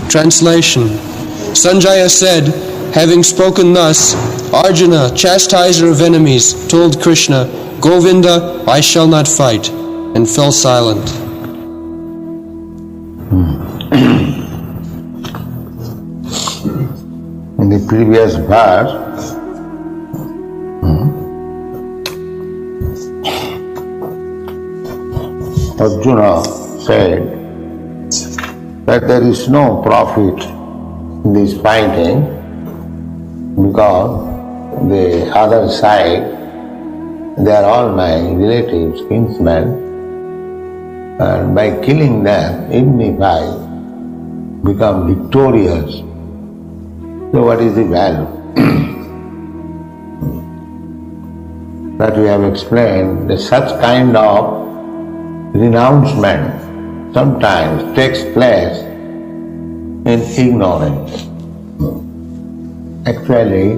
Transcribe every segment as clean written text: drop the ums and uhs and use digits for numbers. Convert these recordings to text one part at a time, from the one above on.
Translation. Sanjaya said, having spoken thus, Arjuna, chastiser of enemies, told Krishna, Govinda, I shall not fight, and fell silent. In the previous verse, Arjuna said that there is no profit in this fighting because the other side, they are all my relatives, kinsmen, and by killing them, even if I become victorious, so what is the value? That we have explained that such kind of renouncement sometimes takes place in ignorance. Actually,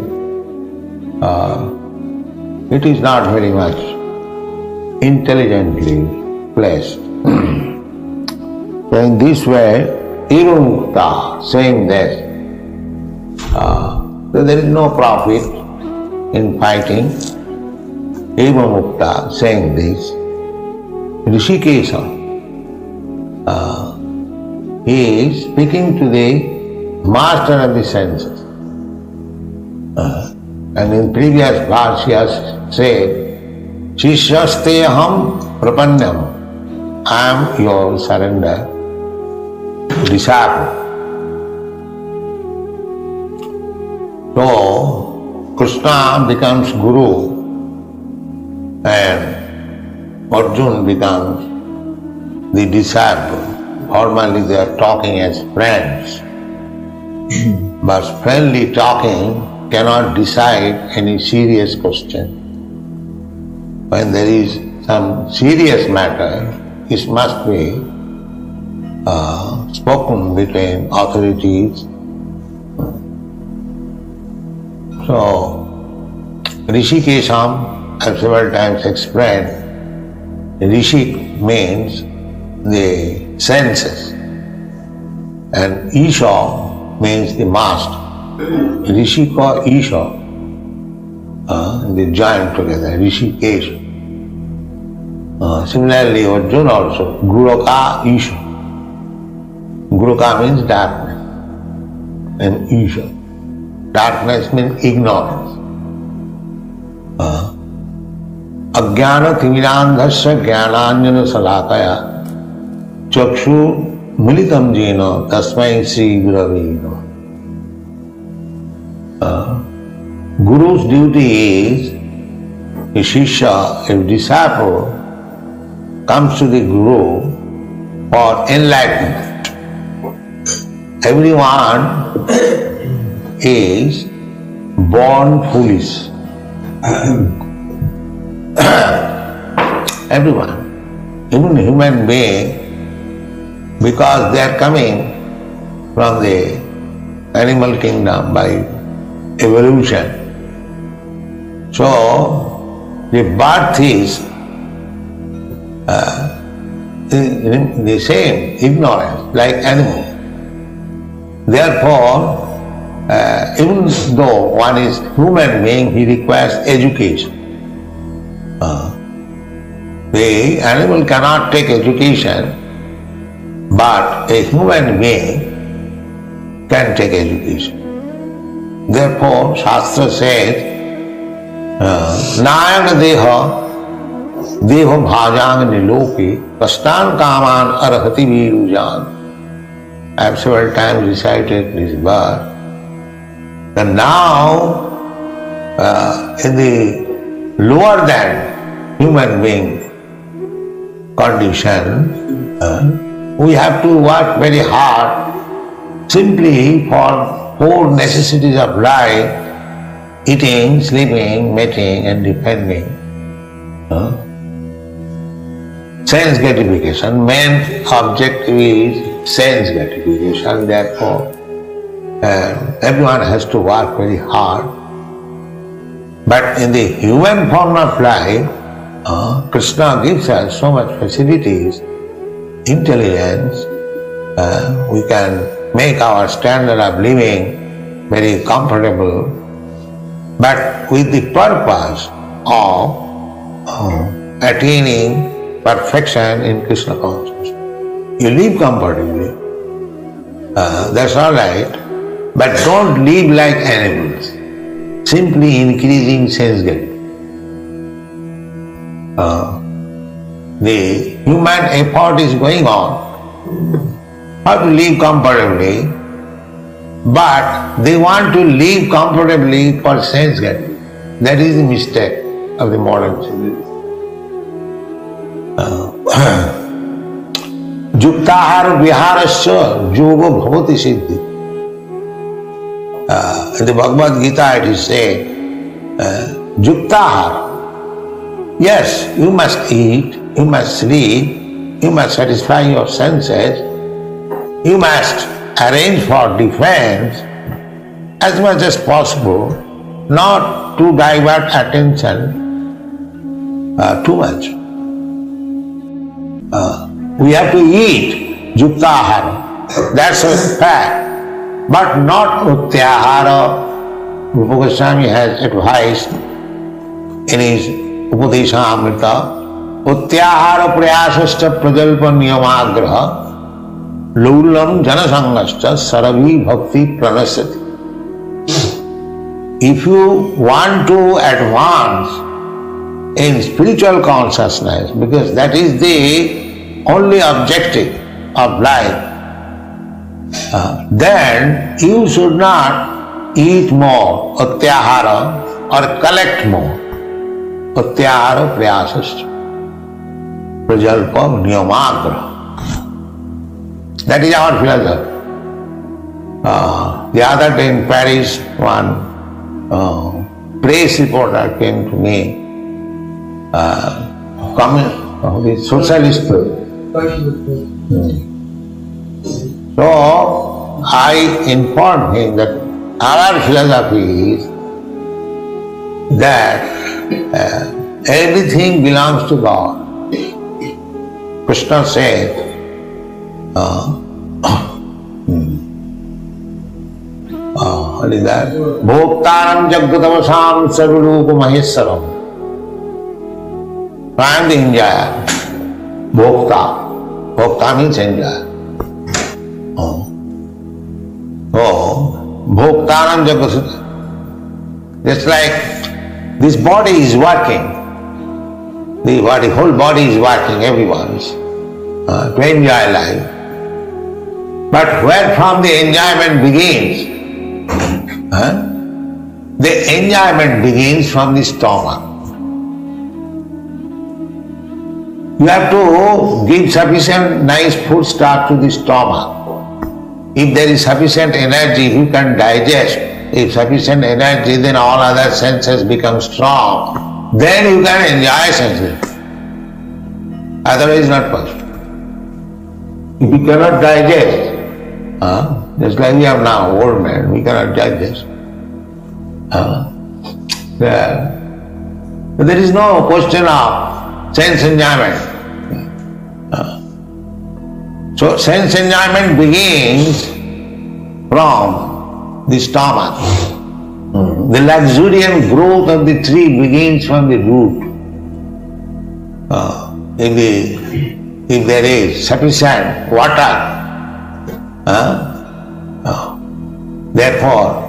it is not very much intelligently placed. So in this way, Irumukta saying this, so there is no profit in fighting. Irumukta saying this, Rishikesha, he is speaking to the master of the senses. And in previous verse he has said, Shishyasteham prapanyam, I am your surrender disciple. So Krishna becomes Guru and Arjuna becomes the disciple. Formally they are talking as friends, but friendly talking cannot decide any serious question. When there is some serious matter, it must be spoken between authorities. So, Rishikesham, I have several times explained, Rishik means the senses and Isha means the master. Rishika Isha, they join together, Rishikesh. Similarly, Arjuna also, Guruka Isha. Guruka means darkness and Isha. Darkness means ignorance. Ajnana timirandhasya jnananjana salakaya chakshu militam jena tasmai sri gurave namaha. Guru's duty is, a shishya, a disciple, comes to the Guru for enlightenment. Everyone is born foolish. Everyone, even human being, because they are coming from the animal kingdom by evolution. So, the birth is the same, ignorance, like animal. Therefore, even though one is human being, he requires education. The animal cannot take education, but a human being can take education. Therefore, Shastra says, Nayana deha deho bhajang niloke kastan kaman arhati virujan. I have several times recited this verse. And now, in the lower than human being condition, we have to work very hard simply for 4 necessities of life: eating, sleeping, mating and defending. Sense gratification. Main objective is sense gratification. Therefore, everyone has to work very hard. But in the human form of life, Krishna gives us so much facilities, intelligence, we can make our standard of living very comfortable, but with the purpose of attaining perfection in Krishna consciousness. You live comfortably, that's all right, but don't live like animals, simply increasing sense getting. The human effort is going on how to live comfortably, but they want to live comfortably for sense getting. That is the mistake of the modern civilization. Yuktahara viharasya yoga bhavati siddhi. In the Bhagavad Gita it is said, Yuktahara. Yes, you must eat, you must sleep, you must satisfy your senses, you must arrange for defense as much as possible, not to divert attention too much. We have to eat yuktahara, that's a fact, but not utyahara. Rupa Goswami has advised in his Upadesha Amrita, utyahara prayasascha prajalpa niyamagraha lulam janasangascha sarabhi bhakti pranasati. If you want to advance in spiritual consciousness, because that is the only objective of life, then you should not eat more, utyahara, or collect more. Utyahara prayasascha prajalpa niyamagraha. That is our philosophy. The other day in Paris, one press reporter came to me, the socialist press. So I informed him that our philosophy is that everything belongs to God. Krishna said, what is that? Bhoktaram jaggatavasam sarvarupa maheswaram. I am the enjoyer. Bhokta. Bhokta means enjoyer. Bhoktaram jaggatavasam. Just like this body is working. The whole body is working, everyone's, to enjoy life. But where from the enjoyment begins? The enjoyment begins from the stomach. You have to give sufficient nice food stuff to the stomach. If there is sufficient energy, you can digest. If sufficient energy, then all other senses become strong. Then you can enjoy senses. Otherwise not possible. If you cannot digest, just like we have now, old man, we cannot digest. There is no question of sense enjoyment. So sense enjoyment begins from the stomach. The luxuriant growth of the tree begins from the root. If there is sufficient water, therefore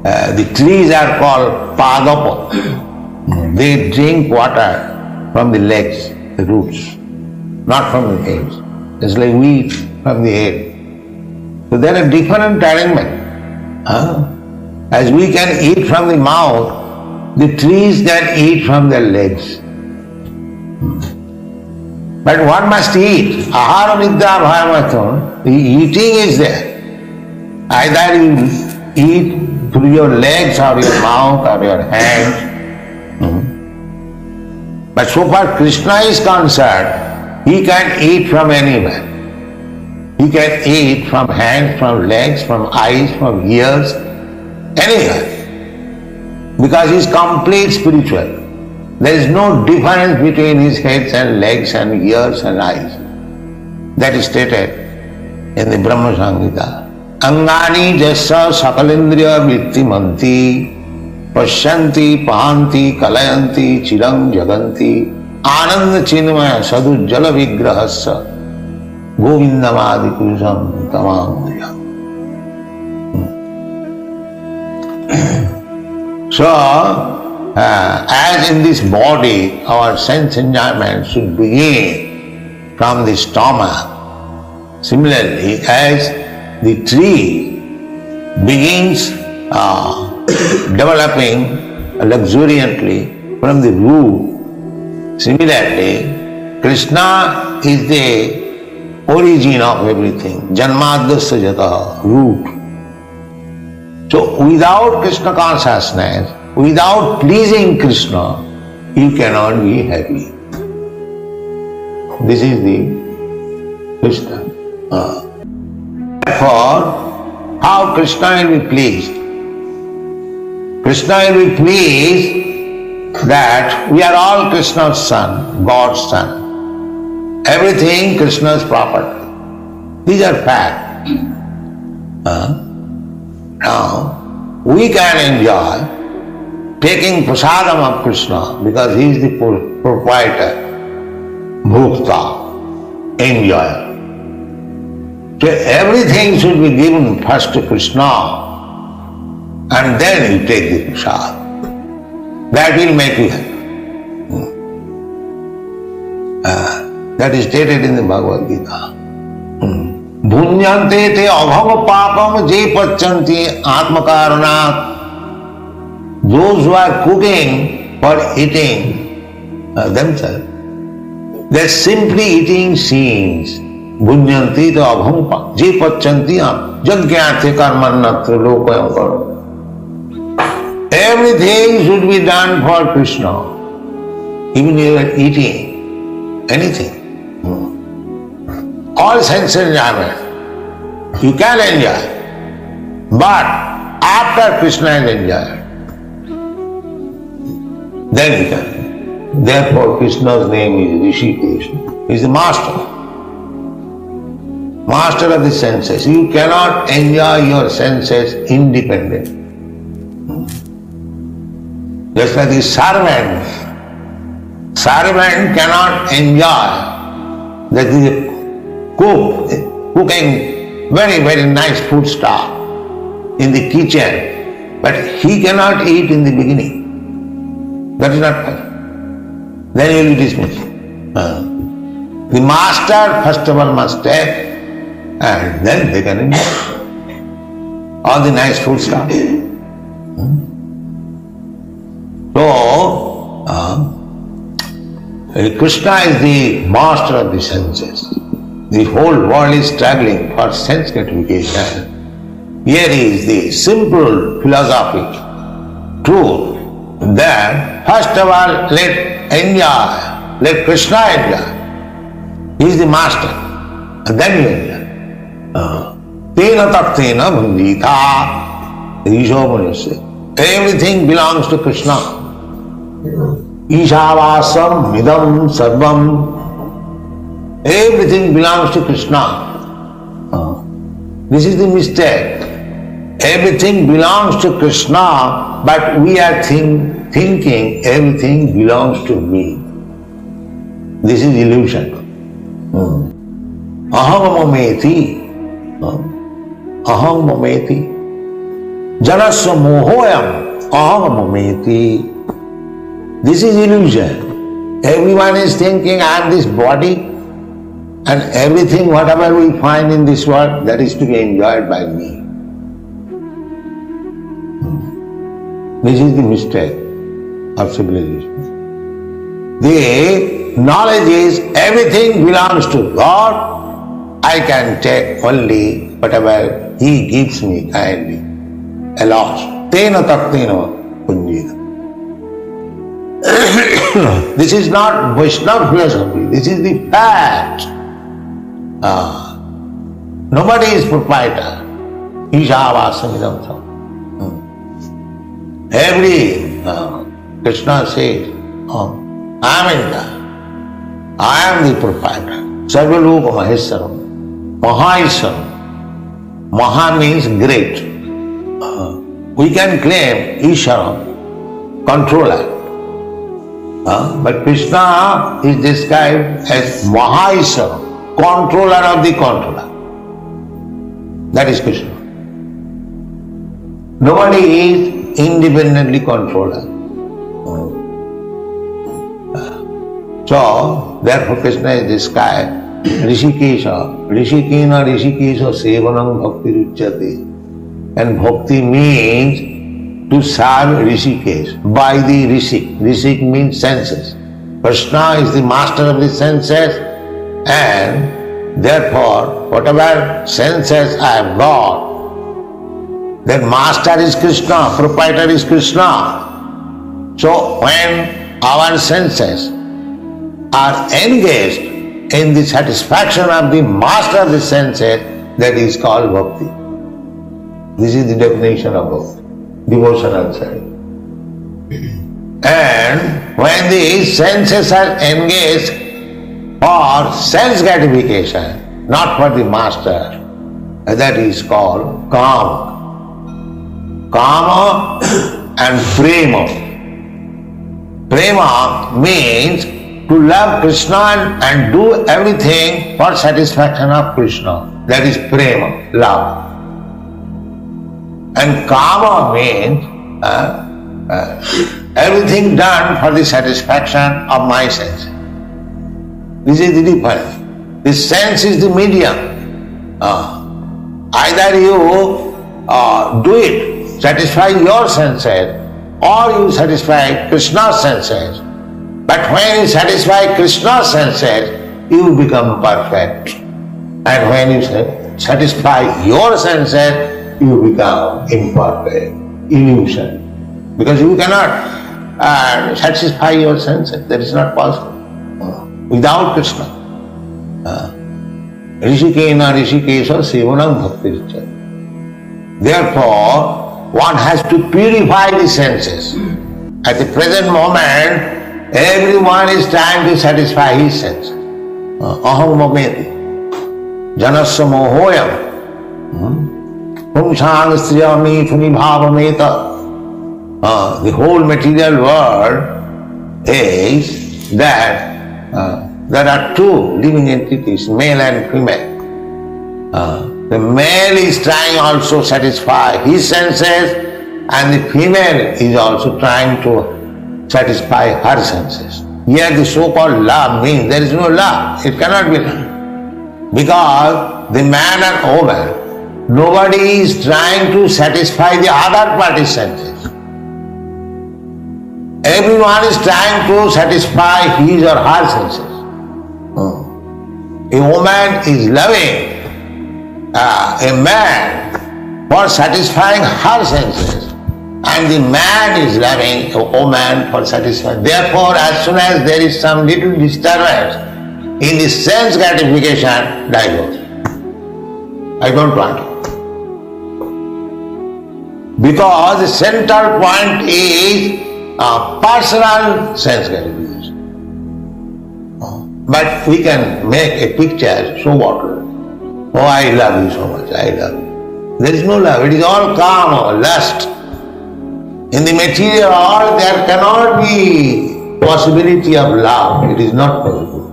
the trees are called padapa. They drink water from the legs, the roots, not from the heads. It's like wheat from the head. So there are different arrangements. As we can eat from the mouth, the trees can eat from their legs. But one must eat. Ahara vidya bhayamatham. The eating is there. Either you eat through your legs or your mouth or your hands. But so far Krishna is concerned, he can eat from anywhere. He can eat from hands, from legs, from eyes, from ears, anywhere. Because he is complete spiritual. There is no difference between his heads and legs and ears and eyes. That is stated in the Brahma Samhita. Angani jasa sakalindriya vittimanti Pashyanti pahanti kalayanti chirang jaganti Ananda chinmaya sadujjala vigrahasya Govindamadi purusham tamamaya. So, as in this body, our sense enjoyment should begin from the stomach. Similarly, as the tree begins developing luxuriantly from the root, similarly, Krishna is the origin of everything. Janmadasya jataha, root. So without Krishna consciousness, without pleasing Krishna, you cannot be happy. This is the Krishna. Therefore, how Krishna will be pleased? Krishna will be pleased that we are all Krishna's son, God's son. Everything Krishna's property. These are facts. Now, we can enjoy taking prasadam of Krishna because he is the proprietor, bhukta, enjoyer. So everything should be given first to Krishna and then you take the prasad. That will make you happy. That is stated in the Bhagavad Gita. Bhunyante te abhava papam je pachanti atmakarana. Those who are cooking for eating themselves, they are simply eating scenes. Bhunyante te abhava papam je pachanti jagyate karmanatra lokayam karo. Everything should be done for Krishna. Even you are eating anything. All sense enjoyment you can enjoy, but after Krishna is enjoyed, then you can. Therefore Krishna's name is Rishikesh. He is the master. Master of the senses. You cannot enjoy your senses independently. Just like the servant cannot enjoy that the cooking very, very nice food stuff in the kitchen, but he cannot eat in the beginning. That is not possible. Then he will be dismissed. The master first of all must take, and then they can enjoy all the nice food stuff. So, Krishna is the master of the senses. The whole world is struggling for sense gratification. Here is the simple philosophy, truth, that first of all let Krishna enjoy. He is the master, and then you enjoy. Tena taktena bhunjita, Rishopanishad. Everything belongs to Krishna. Ishavasam midam sarvam. Everything belongs to Krishna. This is the mistake. Everything belongs to Krishna, but we are thinking everything belongs to me. This is illusion. Aham mameti. Aham mameti. Janasya mohoyam. Aham mameti. This is illusion. Everyone is thinking I am this body, and everything, whatever we find in this world, that is to be enjoyed by me. This is the mistake of civilization. The knowledge is everything belongs to God. I can take only whatever He gives me kindly. Alas, tena taktena punjita. This is not Vaishnava philosophy. This is the fact. Nobody is proprietor. Ishavasam. Every Krishna says, I am in that. I am the proprietor. Sarvaloka Maheswaram, Mahaiswaram, Maha means great. We can claim Ishvara, controller. But Krishna is described as Maha Ishvara, controller of the controller. That is Krishna. Nobody is independently controller. So, therefore Krishna is described Rishikesha, Rishikena Rishikesha Sevanam Bhakti Ruchyate. And Bhakti means to serve Rishikesh by the Rishik. Rishik means senses. Krishna is the master of the senses, and therefore whatever senses I have got, that master is Krishna, proprietor is Krishna. So when our senses are engaged in the satisfaction of the master of the senses, that is called bhakti. This is the definition of bhakti, devotional service. And when the senses are engaged for sense gratification, not for the master, that is called kama. Kama and prema. Prema means to love Krishna and do everything for satisfaction of Krishna. That is prema, love. And kama means everything done for the satisfaction of my sense. This is the difference. The sense is the medium. Either you do it, satisfy your senses, or you satisfy Krishna's senses. But when you satisfy Krishna's senses, you become perfect. And when you satisfy your senses, you become imperfect, illusion. Because you cannot satisfy your senses. That is not possible. Without Krishna. Rishikena Rishikesha Sevanam Bhakti Ruchyate. Therefore, one has to purify the senses. At the present moment, everyone is trying to satisfy his senses. Aham mameti, janasya mohoyam, pumsang striyami tunibhavameta. The whole material world is that there are two living entities, male and female. The male is trying also to satisfy his senses, and the female is also trying to satisfy her senses. Here the so-called love means there is no love. It cannot be love. Because the man and woman, nobody is trying to satisfy the other party's senses. Everyone is trying to satisfy his or her senses. A woman is loving a man for satisfying her senses, and the man is loving a woman for satisfying. Therefore, as soon as there is some little disturbance in the sense gratification, divorce. I don't want it. Because the central point is personal sense gratification. But we can make a picture, so what? Oh, I love you so much, I love you. There is no love, it is all kama, lust. In the material world, there cannot be possibility of love. It is not possible.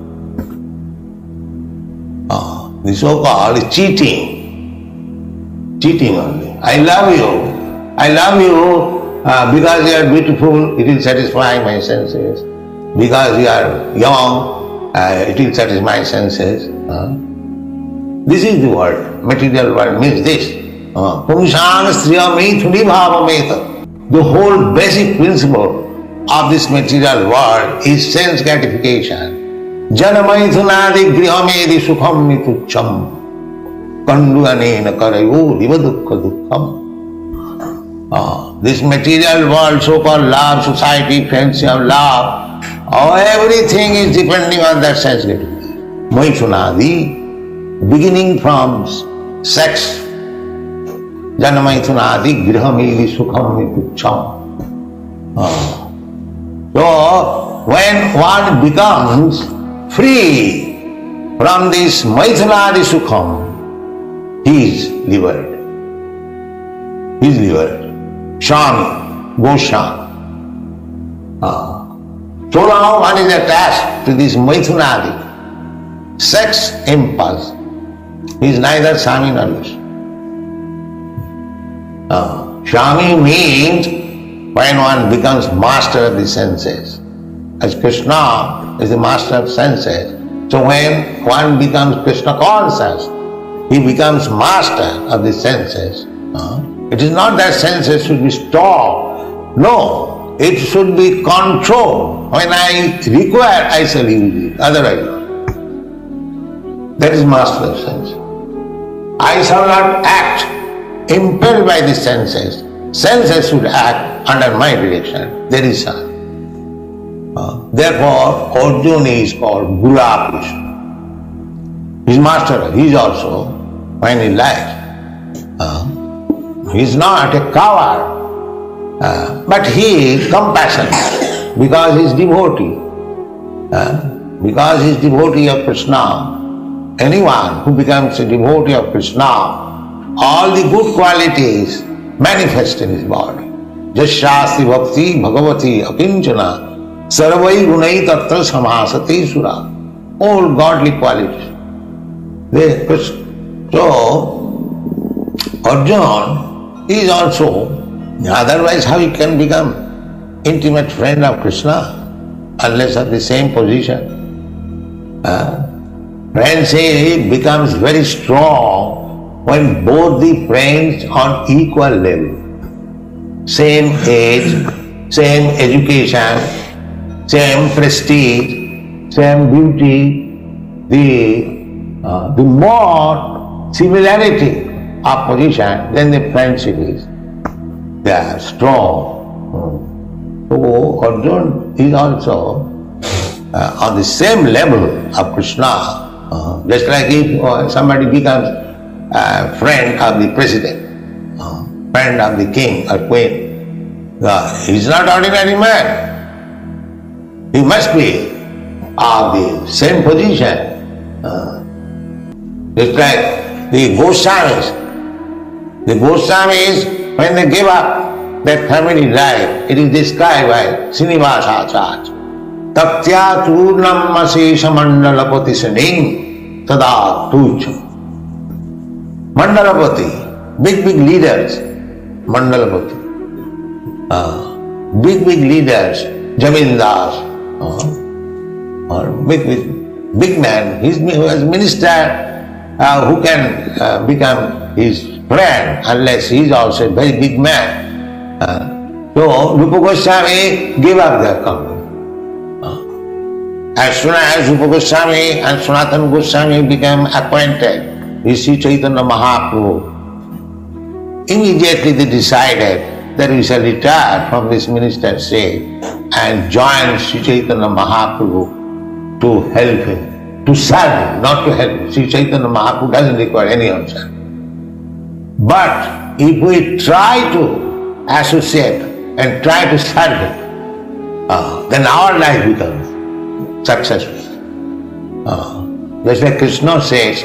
The so-called cheating only. I love you because you are beautiful, it will satisfy my senses. Because you are young, it will satisfy my senses. This is the word. Material world means this. Pumsang striyami tunibhavameta. The whole basic principle of this material world is sense gratification. Janamaithunadi grihamedi sukham mitucham kanduanena karayo divadukha dukkham. This material world, so-called love, society, friendship, love, everything is depending on that sense gratification. Maithunadi, beginning from sex, Janamaithunadi grihamedi sukham mitucham. So, when one becomes free from this Maithunadi sukham, he is liberated. He is liberated. Shami, Goswami. So now one is attached to this Maithunadi, sex impulse. He is neither Swami nor Vishnu. Swami means when one becomes master of the senses. As Krishna is the master of senses. So when one becomes Krishna conscious, he becomes master of the senses. It is not that senses should be stopped. No, it should be controlled. When I require, I shall use it. Otherwise not. That is master of senses. I shall not act impelled by the senses. Senses should act under my direction. There is such. Therefore, Arjuna is called Gula Krishna. He is master. He is also, when he likes. He is not a coward, but he is compassionate because he is devotee. Because he is devotee of Krishna. Anyone who becomes a devotee of Krishna, all the good qualities manifest in his body. Jasyasti bhakti bhagavati akinchana sarvai gunai tatra samasati sura. All godly qualities. So, Arjuna is also, otherwise how he can become intimate friend of Krishna unless of the same position? Friendship becomes very strong when both the friends on equal level, same age, same education, same prestige, same beauty, the more similarity of position, then the friendship is. They are strong. So Arjuna is also on the same level of Krishna. Just like if somebody becomes a friend of the president, friend of the king or queen, he is not ordinary man. He must be of the same position. Just like the Goswamis. The Goswamis, when they give up their family life, it is described by Srinivasa Acharya. Taktya churnam asesha mandalapati saning tada tucha. Mandalapati, big leaders, Mandalapati. Big leaders, Jamindars, or big man, he was minister who can become his friend unless he is also a very big man. So Rupa Goswami gave up their company. As soon as Rupa Goswami and Sanatana Goswami became acquainted with Sri Chaitanya Mahaprabhu, immediately they decided that we shall retire from this ministership and join Sri Chaitanya Mahaprabhu to help him, to serve him, not to help him. Sri Chaitanya Mahaprabhu doesn't require any answer. But if we try to associate and try to serve him, then our life becomes successful. Just like Krishna says,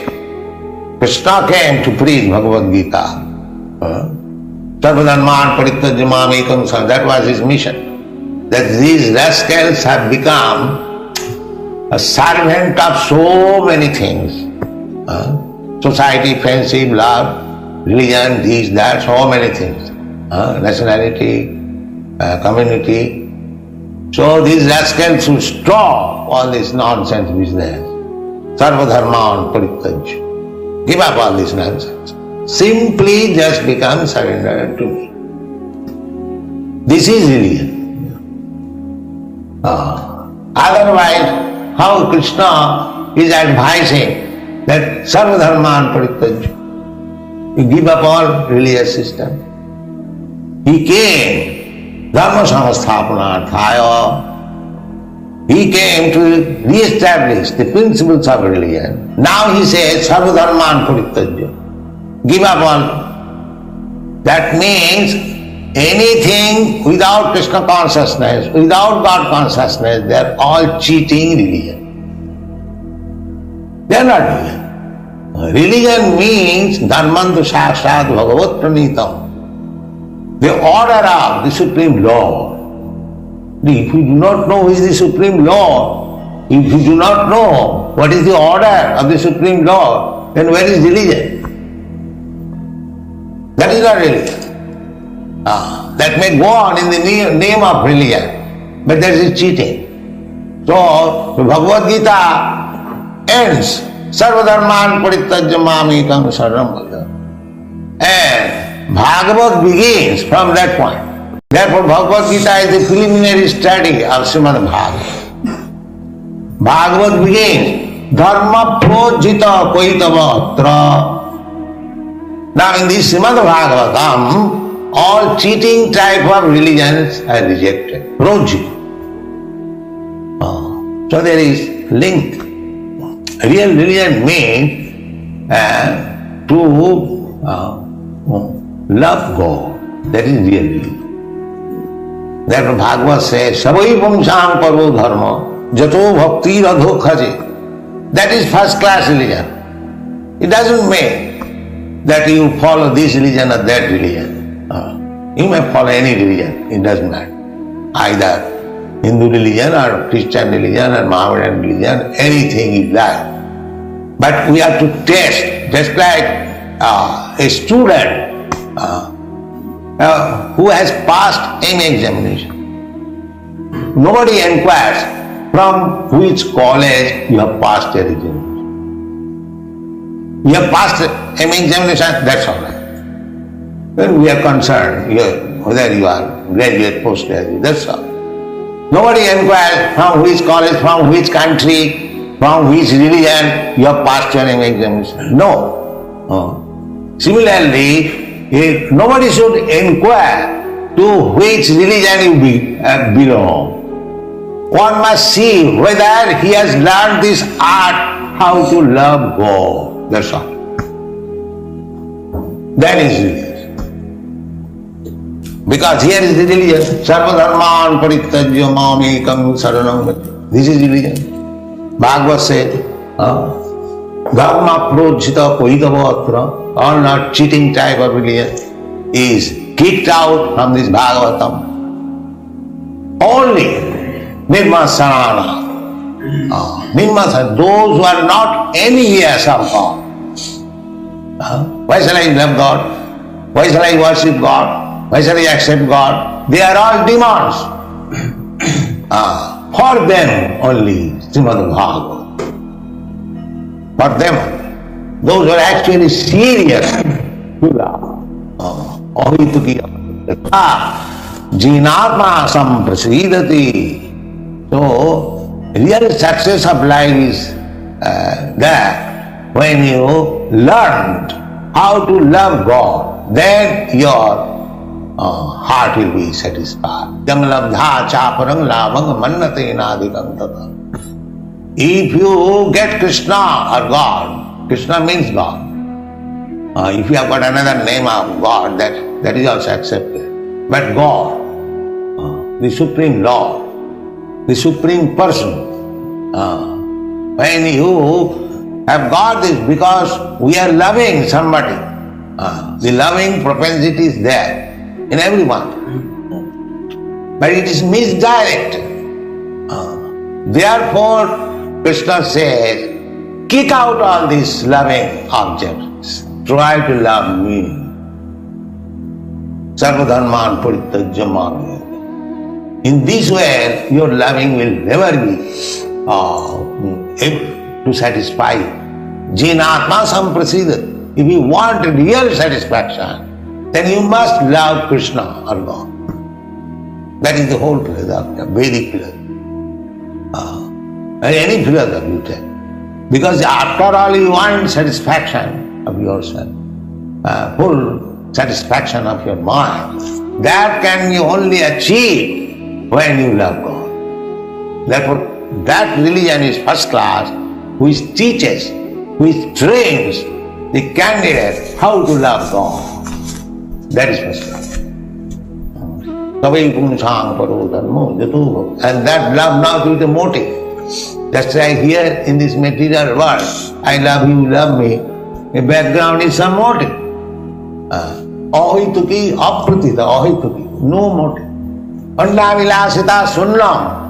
Krishna came to preach Bhagavad Gita. Sarvadharman parityajya mam ekam sam. That was his mission. That these rascals have become a servant of so many things. Society, friendship, love, religion, this, that, so many things. Nationality, community. So these rascals should stop all this nonsense business. Sarvadharman parityajya. Give up all this nonsense. Simply just become surrendered to me. This is religion. Otherwise, how Krishna is advising that Sarvadharman parityajya. You give up all religious system. He came Dharma samasthapanarthaya. He came to re-establish the principles of religion. Now he says Sarvadharman parityajya. Give up all. That means anything without Krishna consciousness, without God consciousness, they are all cheating religion. They are not religion. Religion means dharmantu sashat bhagavat pranitam. The order of the Supreme Lord. If you do not know who is the Supreme Lord, if you do not know what is the order of the Supreme Lord, then where is religion? That is not religion. That may go on in the name of religion, but that is cheating. So, the Bhagavad Gita ends, Sarvadharman Parityajya Mamekam Saranam Bhaja. And Bhagavad begins from that point. Therefore, Bhagavad Gita is the preliminary study of Srimad Bhagavatam. Bhagavad begins, Dharma Projita Koitavatra. Now, in this Srimad Bhagavatam, all cheating type of religions are rejected. Projita. So there is link. Real religion means to love God. That is real religion. Therefore Bhagavad says, Savai Pumsam Paro Dharma Jato Bhakti Radho Khaje. That is first class religion. It doesn't mean that you follow this religion or that religion. You may follow any religion, it doesn't matter. Either Hindu religion or Christian religion or Mohammedan religion, anything you like. But we have to test, just like a student who has passed any examination. Nobody inquires from which college you have passed your examination. You have passed any examination, that's all right. When we are concerned, whether you are graduate, postgraduate, that's all. Nobody inquires from which college, from which country, from which religion you have passed your examination. No. Similarly, nobody should inquire to which religion you belong. One must see whether he has learned this art, how to love God. That's all. That is religion. Because here is the religion, Sarvadharman Parityajya Mamekam Saranam Bhaja. This is religion. Bhagavad said, Dharma Projita Koidavatra, all not cheating type of religion, is kicked out from this Bhagavatam. Only Nirmasana. Nirmasana, those who are not envious of God. Why shall I love God? Why shall I worship God? Why shall I accept God? They are all demons. For them only, Srimad Bhagavatam. For them, those who are actually serious to love. Jinatma samprasidati. So, real success of life is that when you learned how to love God, then your heart will be satisfied. If you get Krishna or God, Krishna means God. If you have got another name of God, that is also accepted. But God, the Supreme Lord, the Supreme Person, when you have got this, because we are loving somebody, the loving propensity is there in everyone. But it is misdirected. Therefore, Krishna says, kick out all these loving objects. Try to love me. Sarvadharman Parityajya Mamekam. In this way, your loving will never be able to satisfy you. Jinatma samprasidati. If you want real satisfaction, then you must love Krishna or God. That is the whole philosophy, Vedic philosophy. Any philosophy you take. Because after all you want satisfaction of yourself, full satisfaction of your mind. That can be only achieved when you love God. Therefore, that religion is first class, which teaches, which trains the candidate how to love God. That is first class. And that love not with a motive. Just like here in this material world, I love you, love me. A background is some motive. Ahituki, apratita, ahituki, no motive. Annavilasita sunnam.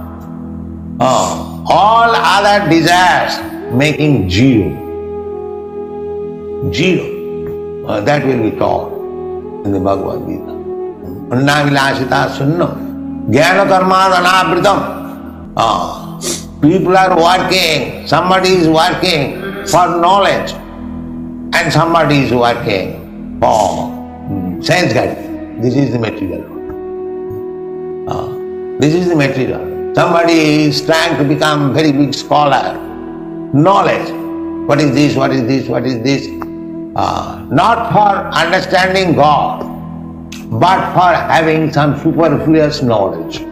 All other desires making zero. Zero. That will be taught in the Bhagavad Gita. Annavilasita sunnam. Jnana karma anabritam. People are working, somebody is working for knowledge and somebody is working for sense guidance. This is the material. This is the material. Somebody is trying to become very big scholar. Knowledge. What is this? What is this? What is this? Not for understanding God, but for having some superfluous knowledge.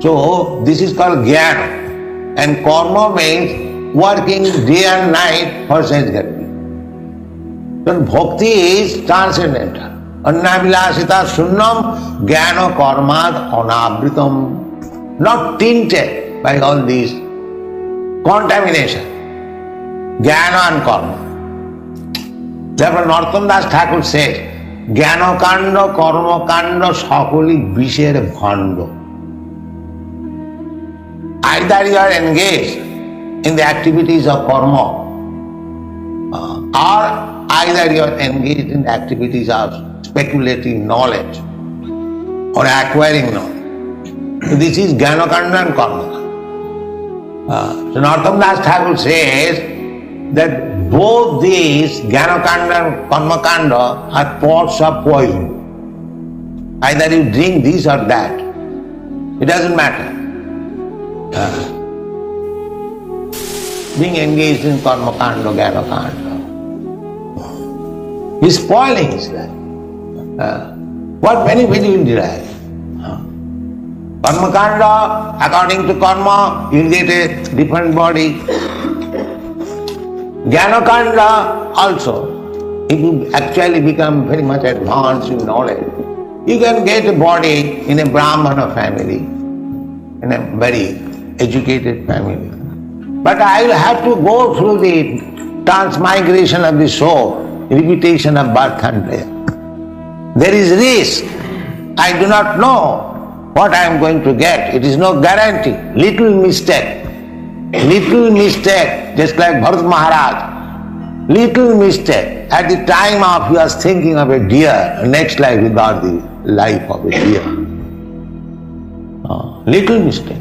So this is called jnana. And karma means working day and night for sense gratification. So bhakti is transcendental. Annavilasita sunnam jnana karmad anabritam. Not tainted by all these contamination. Jnana and karma. Therefore Narottam Das Thakur says, jnana kanda, karma kanda, sakoli bisher bhanda. Either you are engaged in the activities of karma, or either you are engaged in the activities of speculating knowledge or acquiring knowledge. So this is jnana kanda and karma kanda. So Narottam Das Thakur says that both these jnana kanda and karma kanda are pots of poison. Either you drink this or that. It doesn't matter. Being engaged in karma kanda, jnana kanda, is spoiling his life. What benefit you will derive? Karma kanda, according to karma, you will get a different body. Jnana kanda also, if you actually become very much advanced in knowledge, you can get a body in a Brahmana family, in a very educated family. But I will have to go through the transmigration of the soul, repetition of birth and death. There is risk. I do not know what I am going to get. It is no guarantee. Little mistake, just like Bharat Maharaj, little mistake. At the time of he was thinking of a deer, next life he got the life of a deer. Little mistake.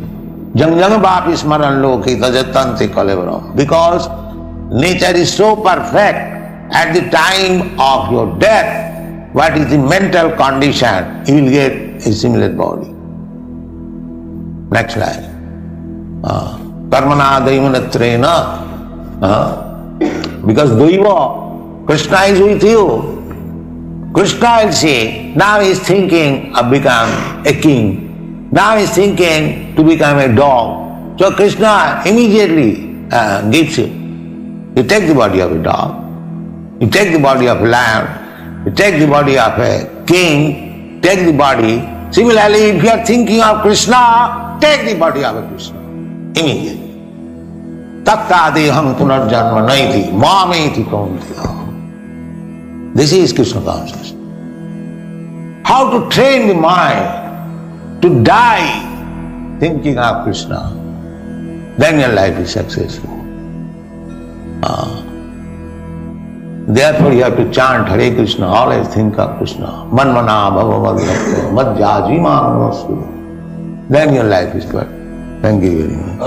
Jang jang bapi smaran loki tajatante kalevaram. Because nature is so perfect, at the time of your death, what is the mental condition, you will get a similar body. Next life. Karmana daimanatrena. Because Daiva, Krishna is with you. Krishna will say, now he is thinking of becoming a king. Now he is thinking to become a dog. So Krishna immediately gives you. You take the body of a dog, you take the body of a lion, you take the body of a king, take the body. Similarly, if you are thinking of Krishna, take the body of a Krishna. Immediately. Tattadeham punarjanma naiti mameti kaunteya. This is Krishna consciousness. How to train the mind to die thinking of Krishna, then your life is successful. Therefore you have to chant Hare Krishna, always think of Krishna. Manmana bhava madhyajima. Then your life is good. Thank you very much.